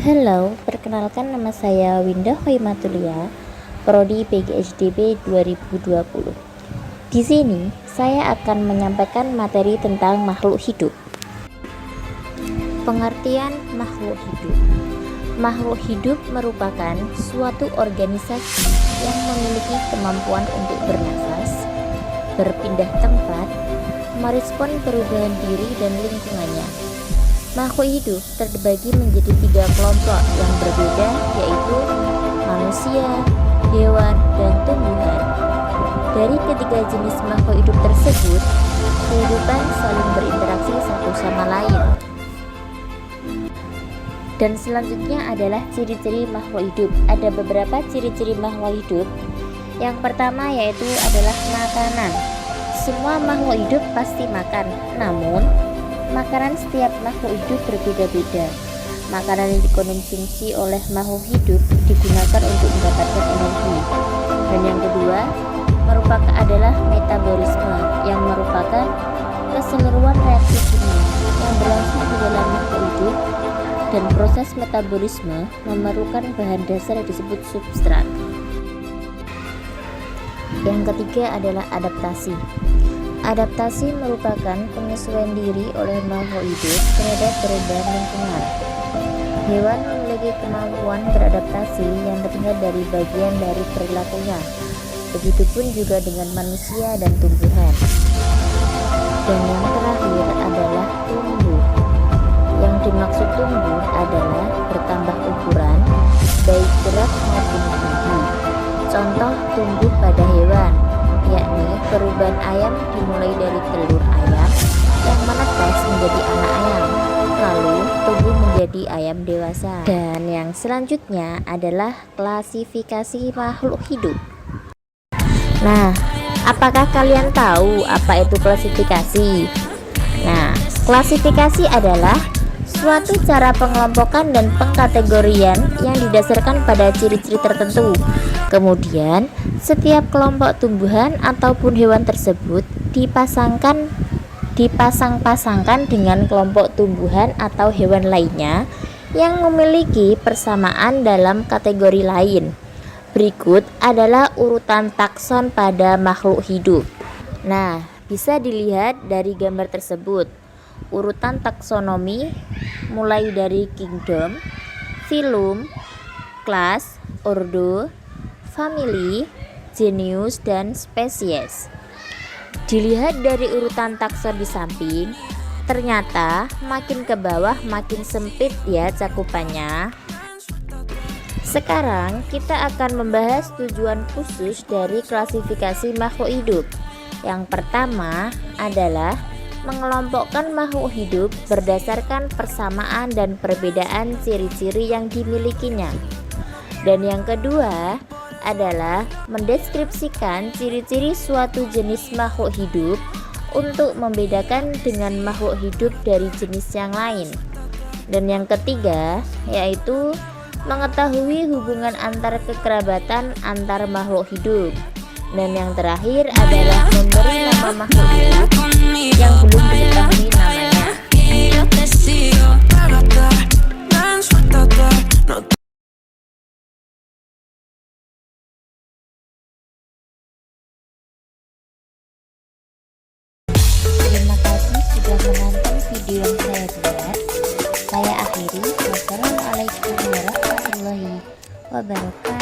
Halo, perkenalkan nama saya Winda Khoimatulia, Prodi PGHDB 2020. Di sini saya akan menyampaikan materi tentang makhluk hidup. Pengertian makhluk hidup. Makhluk hidup merupakan suatu organisasi yang memiliki kemampuan untuk bernafas, berpindah tempat, merespon perubahan diri dan lingkungannya. Makhluk hidup terbagi menjadi 3 kelompok yang berbeda, yaitu manusia, hewan, dan tumbuhan. Dari ketiga jenis makhluk hidup tersebut, kehidupan saling berinteraksi satu sama lain. Dan selanjutnya adalah ciri-ciri makhluk hidup. Ada beberapa ciri-ciri makhluk hidup. Yang pertama yaitu adalah makanan. Semua makhluk hidup pasti makan, namun makanan setiap makhluk hidup berbeda-beda. Makanan yang dikonsumsi oleh makhluk hidup digunakan untuk mendapatkan energi. Dan yang kedua adalah metabolisme, yang merupakan keseluruhan reaksi kimia yang berlangsung di dalam makhluk hidup, dan proses metabolisme memerlukan bahan dasar yang disebut substrat. Yang ketiga adalah adaptasi. Adaptasi merupakan penyesuaian diri oleh makhluk hidup terhadap perubahan lingkungan. Hewan memiliki kemampuan beradaptasi yang terlihat dari bagian dari perilakunya. Begitupun juga dengan manusia dan tumbuhan. Dan yang terakhir adalah tumbuh. Yang dimaksud tumbuh adalah bertambah ukuran, baik berat maupun tinggi. Contoh tumbuh pada hewan, yakni perubahan ayam dimulai dari telur ayam yang menetas menjadi anak ayam, lalu tumbuh menjadi ayam dewasa. Dan yang selanjutnya adalah klasifikasi makhluk hidup. Nah, apakah kalian tahu apa itu klasifikasi? Nah, klasifikasi adalah suatu cara pengelompokan dan pengkategorian yang didasarkan pada ciri-ciri tertentu. Kemudian, setiap kelompok tumbuhan ataupun hewan tersebut dipasang-pasangkan dengan kelompok tumbuhan atau hewan lainnya yang memiliki persamaan dalam kategori lain. Berikut adalah urutan takson pada makhluk hidup. Nah, bisa dilihat dari gambar tersebut. Urutan taksonomi mulai dari kingdom, phylum, class, ordo, family, genus, dan spesies. Dilihat dari urutan takson di samping, ternyata makin ke bawah makin sempit ya cakupannya. Sekarang kita akan membahas tujuan khusus dari klasifikasi makhluk hidup. Yang pertama adalah mengelompokkan makhluk hidup berdasarkan persamaan dan perbedaan ciri-ciri yang dimilikinya. Dan yang kedua adalah mendeskripsikan ciri-ciri suatu jenis makhluk hidup untuk membedakan dengan makhluk hidup dari jenis yang lain. Dan yang ketiga yaitu mengetahui hubungan antar kekerabatan antar makhluk hidup. Dan yang terakhir adalah memberi nama makhluk hidup yang belum diketahui namanya. Terima kasih sudah menonton video yang saya buat. Saya akhiri. Wassalamualaikum warahmatullahi wabarakatuh.